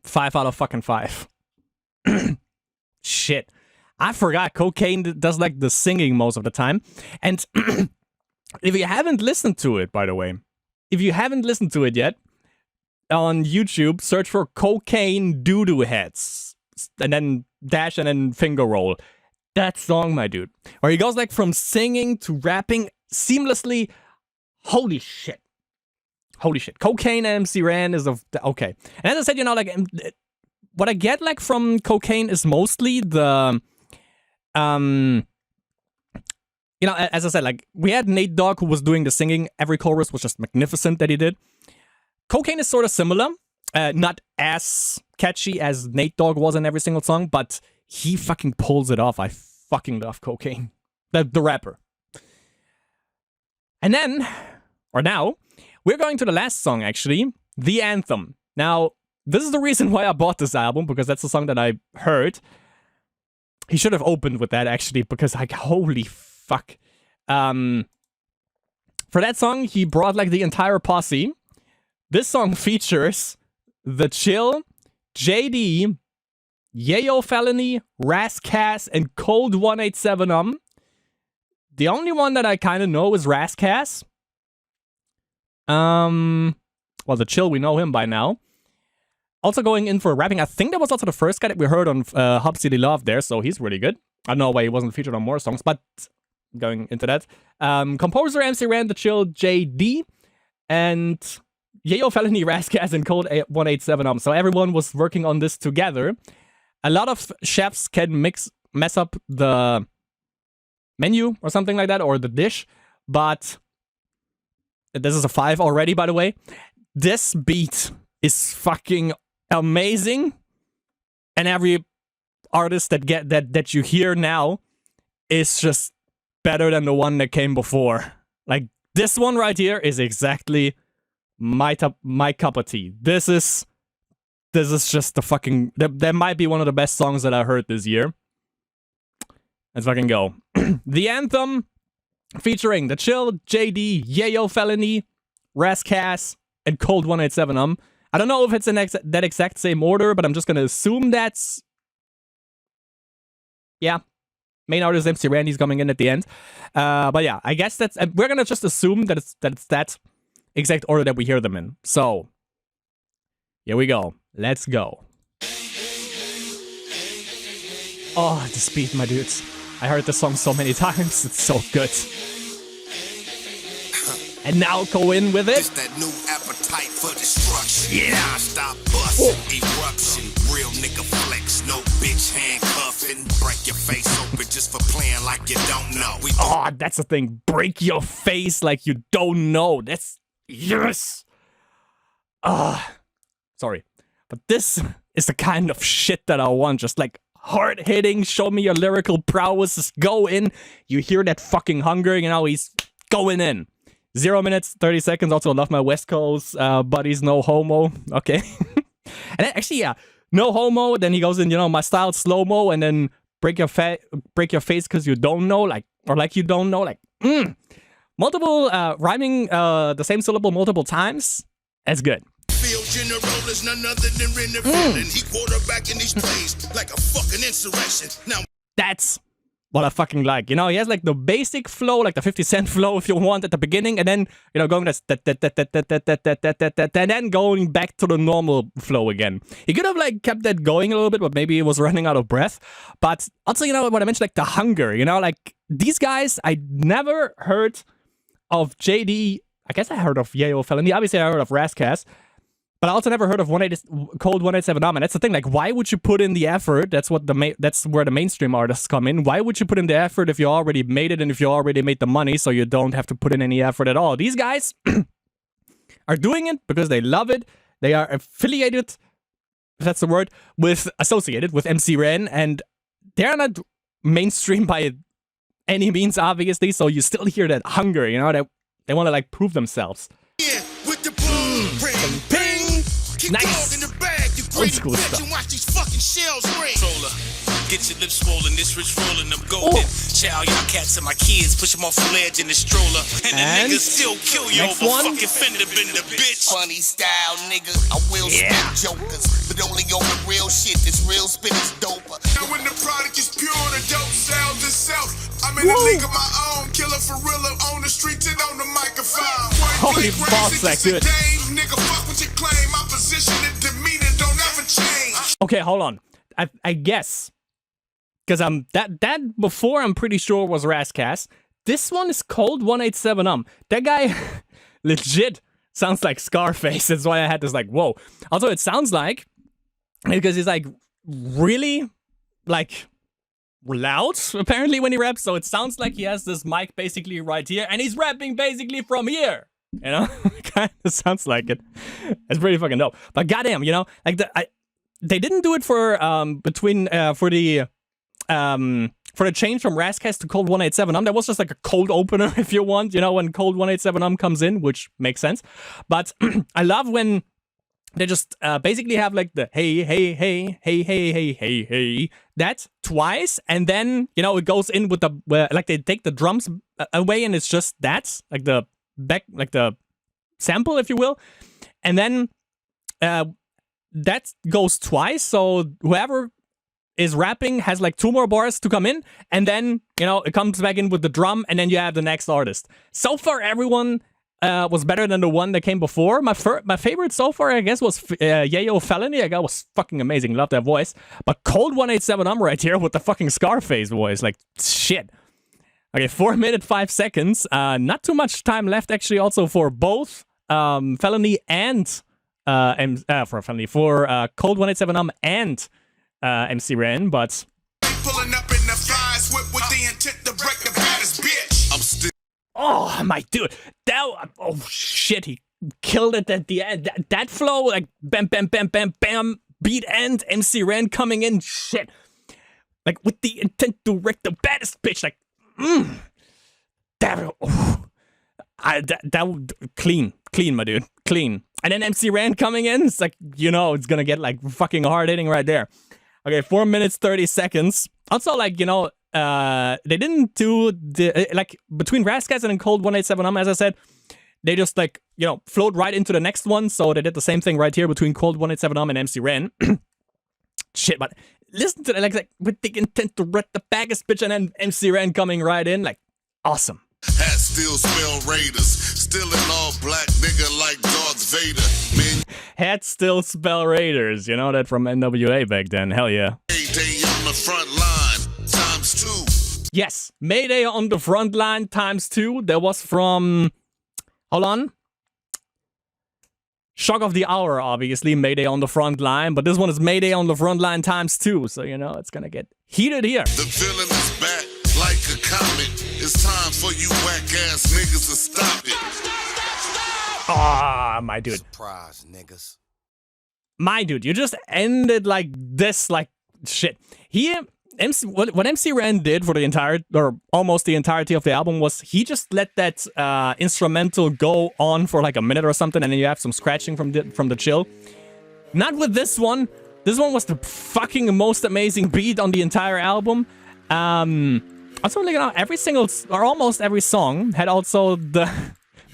A: 5 out of fucking 5. Shit. I forgot Cocaine does like the singing most of the time. And if you haven't listened to it, by the way, if you haven't listened to it yet, on YouTube, search for Cocaine Doo-Doo Heads. And then dash and then finger roll. That song, my dude. Where he goes like from singing to rapping seamlessly. Holy shit. Holy shit. Cocaine and MC Ren is okay. And as I said, you know, like what I get like from Cocaine is mostly the you know, as I said, like we had Nate Dogg who was doing the singing. Every chorus was just magnificent that he did. Cocaine is sort of similar. Not as catchy as Nate Dogg was in every single song, but he fucking pulls it off. I fucking love Cocaine. The rapper. And then, or now, we're going to the last song, actually. The Anthem. Now, this is the reason why I bought this album, because that's the song that I heard. He should have opened with that, actually, because, like, holy fuck. For that song, he brought, like, the entire posse. This song features The Chill, JD, Yayo Felony, Rascass, and Cold 187 The only one that I kind of know is Rascass. Well, The Chill, we know him by now. Also going in for rapping. I think that was also the first guy that we heard on Hub City Love there, so he's really good. I don't know why he wasn't featured on more songs, but going into that. Composer, MC Ran, The Chill, JD, and Yayo Felony, Rascass, and Code 187. So everyone was working on this together. A lot of chefs can mess up the menu or something like that, or the dish, but this is a 5 already, by the way. This beat is fucking amazing, and every artist that you hear now is just better than the one that came before. Like, this one right here is exactly my cup of tea. This is just the fucking... That might be one of the best songs that I heard this year. Let's fucking go. The Anthem, featuring The Chill, JD, Yayo Felony, Rascass, and Cold 187 I don't know if it's in that exact same order, but I'm just gonna assume that's... Yeah. Main artist MC Randy's coming in at the end. But yeah, I guess that's... We're gonna just assume that it's that exact order that we hear them in. So, here we go. Let's go. Oh, the beat, my dudes. I heard this song so many times. It's so good. And now go in with it.
C: It's that new appetite for destruction. Yeah. Non-stop bust, eruption. Real nigga flex, no bitch handcuffing. Break your face open just for playing like you don't know.
A: Oh, that's the thing. Break your face like you don't know. That's... Yes! Sorry. But this is the kind of shit that I want. Just like hard-hitting, show me your lyrical prowess, just go in. You hear that fucking hunger, you know, he's going in. 0 minutes, 30 seconds. Also, I love my West Coast buddies, no homo. Okay. And then, actually, yeah, no homo. Then he goes in, you know, my style slow-mo, and then break your face because you don't know, like, or like you don't know, like, multiple, rhyming the same syllable multiple times. That's good.
C: Field general is none other than Renner. He quarterback in these plays like a fucking insurrection. Now
A: that's what I fucking like. You know, he has like the basic flow, like the 50 Cent flow if you want at the beginning, and then, you know, going this and then going back to the normal flow again. He could have like kept that going a little bit, but maybe he was running out of breath. But also, you know, what I mentioned, like the hunger, you know, like these guys, I never heard of JD. I guess I heard of Yayo Felony. Obviously, I heard of Rascass. But I also never heard of Cold 187 and that's the thing. Like, why would you put in the effort? That's where the mainstream artists come in. Why would you put in the effort if you already made it and if you already made the money, so you don't have to put in any effort at all? These guys are doing it because they love it. They are affiliated, if that's the word, associated with MC Ren, and they're not mainstream by any means, obviously. So you still hear that hunger, you know, that they want to like prove themselves.
C: yeah, with the boom, ping. Keep
A: Nice.
C: in the bag, you
A: Old
C: greedy
A: school
C: bitch,
A: stuff.
C: and watch these fucking shells ring. Get your lips swollen, this rich rolling, I'm golden. Child, y'all cats and my kids, push them off the ledge in the stroller. And the
A: And
C: niggas still kill you
A: next
C: over
A: one.
C: fucking fender bender, bitch. Funny style, nigga. I will
A: Yeah.
C: spit jokers, but only on the real shit. This real spit is doper.
F: Now when the product is pure, the dope sells itself. I'm in a league of my own, killer for real, on the streets and on the microphone.
A: Holy balls, that good.
F: Game, nigga, fuck what you claim. My position and demeanor don't ever change.
A: Okay, hold on. I guess, because that before I'm pretty sure was Rascass. This one is Cold 187 That guy legit sounds like Scarface. That's why I had this like, whoa. Also, it sounds like, because he's like really like loud apparently when he raps. So it sounds like he has this mic basically right here, and he's rapping basically from here. You know, kind of sounds like it. It's pretty fucking dope. But goddamn, you know, like they didn't do it for for the change from Rascast to Cold 187 That was just like a cold opener, if you want, you know, when Cold 187 comes in, which makes sense. But I love when they just basically have like the hey, hey, hey, hey, hey, hey, hey, hey, that twice, and then, you know, it goes in with the, like they take the drums away and it's just that, like the back, like the sample, if you will. And then that goes twice, so whoever is rapping has like 2 more bars to come in, and then, you know, it comes back in with the drum, and then you have the next artist. So far, everyone was better than the one that came before. My favorite so far, I guess, was Yayo Felony. That guy was fucking amazing. Love that voice. But Cold 187 right here with the fucking Scarface voice. Like, shit. Okay, 4 minutes, 5 seconds. Not too much time left, actually, also for both Felony and for Cold 187 and MC Ren, but
F: Pulling up in the flies whip with the intent to break the baddest bitch.
B: I'm still
A: oh my dude, oh shit, he killed it at the end. That flow, like bam, bam, bam, bam, bam, beat end, MC Ren coming in, shit, like with the intent to wreck the baddest bitch, like clean, my dude, clean. And then MC Ren coming in, it's like, you know, it's gonna get like fucking hard hitting right there. Okay, 4 minutes, 30 seconds. Also, like, you know, they didn't do the, like, between Rascas and Cold 187 as I said, they just, like, you know, flowed right into the next one, so they did the same thing right here between Cold 187 and MC Ren. Shit, but listen to that, like, with the intent to wreck the baddest bitch, and then MC Ren coming right in, like, awesome.
B: hat still spell Raiders. Still in all black nigga like Darth Vader. Man,
A: Hat still spell Raiders. You know that from NWA back then. Hell yeah.
B: Mayday on the front line ×2.
A: Yes, Mayday on the front line ×2. That was from, hold on, Shock of the Hour, obviously, Mayday on the front line, but this one is Mayday on the front line ×2, so, you know, it's gonna get heated here.
B: The villain is back like a comet. It's time for you whack-ass niggas to stop it.
A: Ah, my dude.
C: Surprise, niggas.
A: My dude, you just ended like this, like, shit. Here, what MC Ren did for the entire, or almost the entirety of the album was he just let that instrumental go on for like a minute or something, and then you have some scratching from the chill. Not with this one. This one was the fucking most amazing beat on the entire album. Also, like, you know, every single, or almost every song had also the,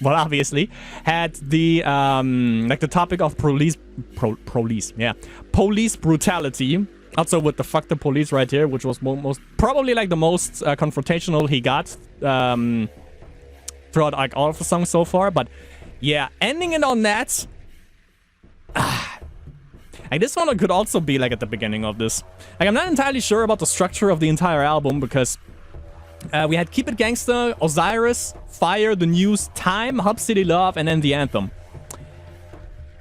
A: well, obviously, had the, like the topic of police brutality. Also with the fuck the police right here, which was most probably like the most confrontational he got throughout like all of the songs so far. But yeah, ending it on that. Like this one could also be like at the beginning of this. Like I'm not entirely sure about the structure of the entire album because we had Keep It Gangsta, Osiris, Fire, The News, Time, Hub City Love, and then the Anthem.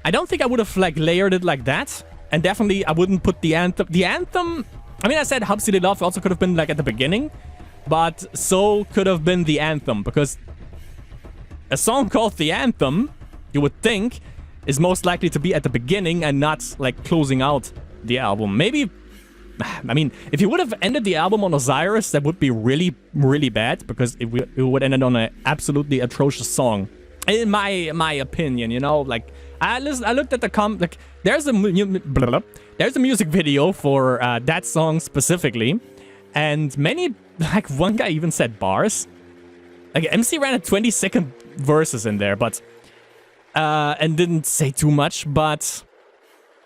A: I don't think I would have like layered it like that. And definitely, I wouldn't put the Anthem... The Anthem... I mean, I said Hub City Love also could have been, like, at the beginning. But so could have been the Anthem. Because a song called The Anthem, you would think, is most likely to be at the beginning and not, like, closing out the album. Maybe... I mean, if you would have ended the album on Osiris, that would be really, really bad. Because it would end on an absolutely atrocious song. In my opinion, you know? Like, I looked at the there's a music video for that song specifically, and many, like one guy even said bars. Like MC ran a 20-second verses in there, but and didn't say too much. But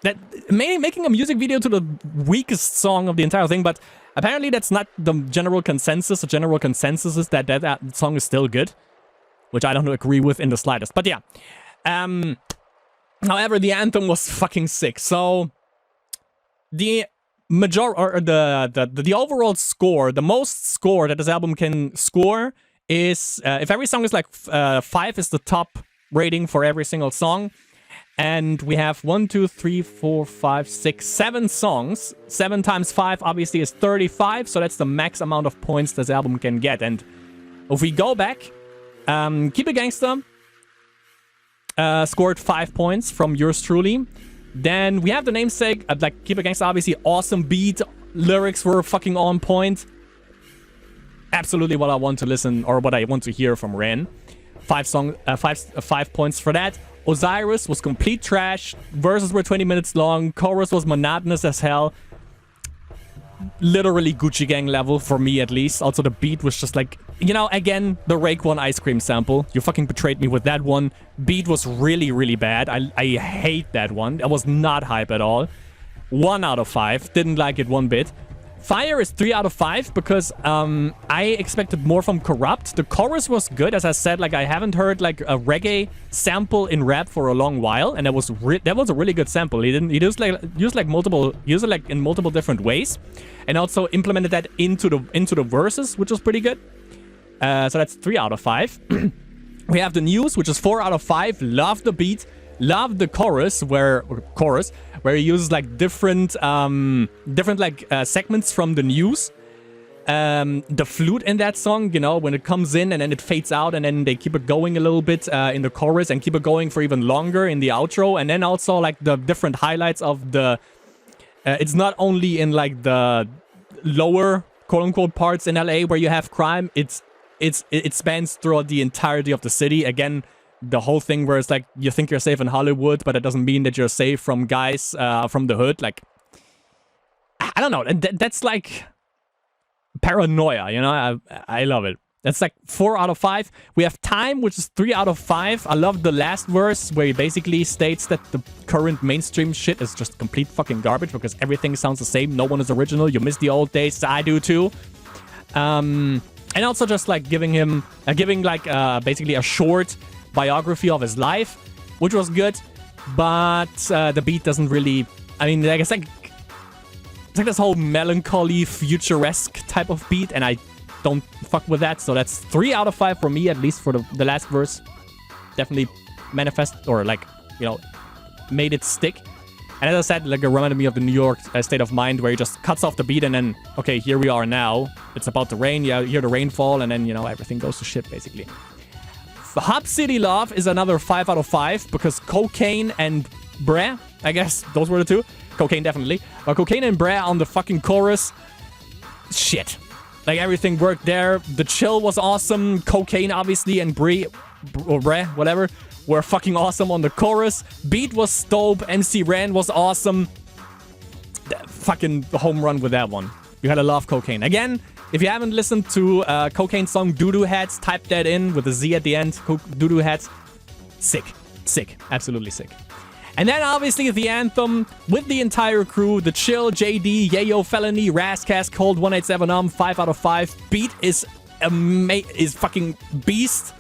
A: that making a music video to the weakest song of the entire thing. But apparently that's not the general consensus. The general consensus is that that song is still good, which I don't agree with in the slightest. But yeah. However, the Anthem was fucking sick. So the the overall score, the most score that this album can score is if every song is like 5 is the top rating for every single song, and we have 1, 2, 3, 4, 5, 6, 7 songs. 7 times 5 obviously is 35, so that's the max amount of points this album can get. And if we go back, Keep It Gangsta scored 5 points from yours truly. Then we have the namesake, like Keep It Gangsta, obviously awesome beat. Lyrics were fucking on point. Absolutely what I want to listen or what I want to hear from Ren. 5 points for that. Osiris was complete trash. Verses were 20 minutes long. Chorus was monotonous as hell. Literally Gucci Gang level for me at least. Also the beat was just like, you know, again, the Raekwon ice cream sample. You fucking betrayed me with that one. Beat was really, really bad. I hate that one. It was not hype at all. 1 out of 5. Didn't like it one bit. Fire is 3 out of 5 because I expected more from Corrupt. The chorus was good. As I said, like I haven't heard like a reggae sample in rap for a long while, and that was a really good sample. He used it in multiple different ways, and also implemented that into the verses, which was pretty good. So that's 3 out of 5. We have the news, which is 4 out of 5. Love the beat. Love the chorus where he uses like different segments from the news. The flute in that song, you know, when it comes in and then it fades out and then they keep it going a little bit in the chorus and keep it going for even longer in the outro. And then also like the different highlights of the it's not only in like the lower quote unquote parts in LA where you have crime, it spans throughout the entirety of the city. Again, the whole thing where it's like you think you're safe in Hollywood, but it doesn't mean that you're safe from guys from the hood. Like, I don't know. That's like paranoia, you know? I love it. That's like 4 out of 5. We have Time, which is 3 out of 5. I love the last verse where he basically states that the current mainstream shit is just complete fucking garbage because everything sounds the same. No one is original. You miss the old days. I do too. And also just like giving basically a short biography of his life, which was good, but the beat doesn't really. I mean, like it's like this whole melancholy, futuresque type of beat, and I don't fuck with that. So that's 3 out of 5 for me, at least for the last verse. Definitely manifest or like, you know, made it stick. And as I said, like it reminded me of the New York State of Mind, where he just cuts off the beat and then, okay, here we are now. It's about to rain. Yeah, you hear the rainfall, and then, you know, everything goes to shit basically. Hub City Love is another 5 out of 5 because Cocaine and Brea, I guess those were the two. Cocaine definitely. But Cocaine and Brea on the fucking chorus, shit. Like everything worked there. The chill was awesome. Cocaine obviously and Brea, whatever, were fucking awesome on the chorus. Beat was dope. MC Ren was awesome. Fucking home run with that one. You gotta love Cocaine. Again, if you haven't listened to Cocaine's song Doo-Doo Hats, type that in with a Z at the end. Doo-Doo Hats. Sick. Sick. Absolutely sick. And then obviously the anthem with the entire crew. The Chill, JD, Yayo, Felony, Rascast, Cold 187 5 out of 5. Beat is fucking beast.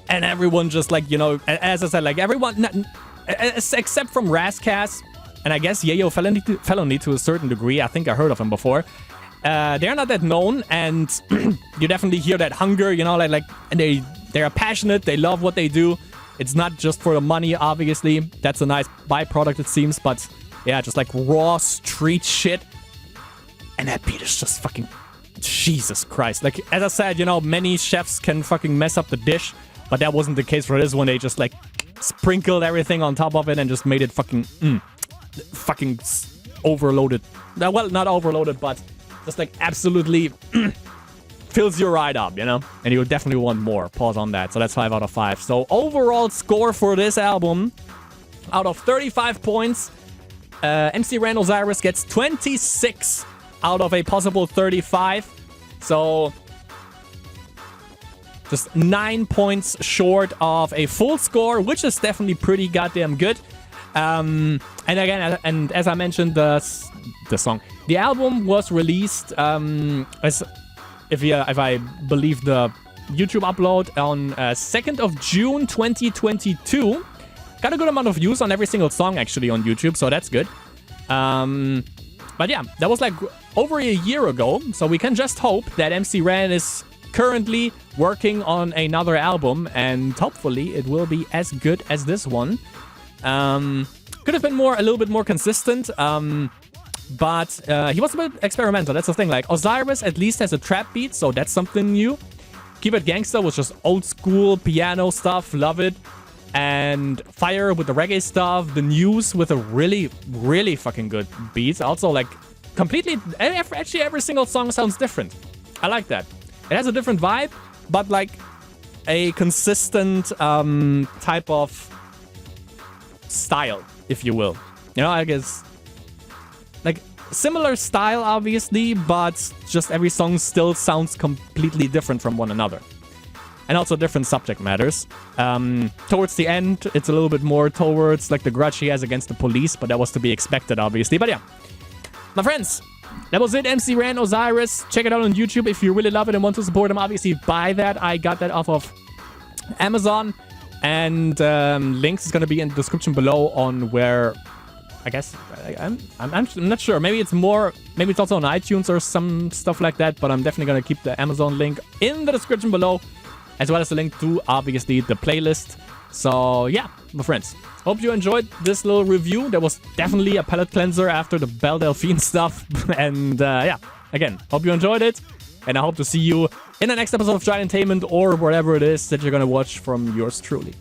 A: And everyone just like, you know, as I said, like everyone, except from Rascast, and I guess Yayo Felony to a certain degree. I think I heard of him before. They're not that known, and you definitely hear that hunger, you know, like and they are passionate, they love what they do. It's not just for the money, obviously. That's a nice byproduct, it seems, but yeah, just like raw street shit. And that beat is just fucking Jesus Christ. Like, as I said, you know, many chefs can fucking mess up the dish, but that wasn't the case for this one. They just like sprinkled everything on top of it and just made it fucking overloaded. Well, not overloaded, but just like absolutely fills your ride up, you know? And you definitely want more. Pause on that. So that's 5 out of 5. So overall score for this album, out of 35 points, MC Ren Osiris gets 26 out of a possible 35. So just 9 points short of a full score, which is definitely pretty goddamn good. And again, and as I mentioned, the album was released if I believe the YouTube upload on 2nd of June 2022. Got a good amount of views on every single song actually on YouTube, so that's good. But yeah, that was like over a year ago, so we can just hope that MC Ren is currently working on another album, and hopefully it will be as good as this one. Could have been a little bit more consistent, but he was a bit experimental. That's the thing. Like Osiris at least has a trap beat, so that's something new. Keep It Gangsta was just old school piano stuff. Love it. And Fire with the reggae stuff, the News with a really, really fucking good beat. Also, like, completely, actually every single song sounds different. I like that. It has a different vibe, but like a consistent type of style, if you will. You know, I guess, like, similar style, obviously, but just every song still sounds completely different from one another. And also different subject matters. Towards the end, it's a little bit more towards like the grudge he has against the police, but that was to be expected, obviously. But yeah, my friends, that was it. MC Ran Osiris. Check it out on YouTube if you really love it and want to support him. Obviously, buy that. I got that off of Amazon. And links is going to be in the description below on where, I guess, I'm not sure. Maybe it's also on iTunes or some stuff like that. But I'm definitely going to keep the Amazon link in the description below, as well as the link to, obviously, the playlist. So, yeah, my friends. Hope you enjoyed this little review. There was definitely a palate cleanser after the Belle Delphine stuff. And, yeah, again, hope you enjoyed it. And I hope to see you in the next episode of GIANTainment or whatever it is that you're going to watch from yours truly.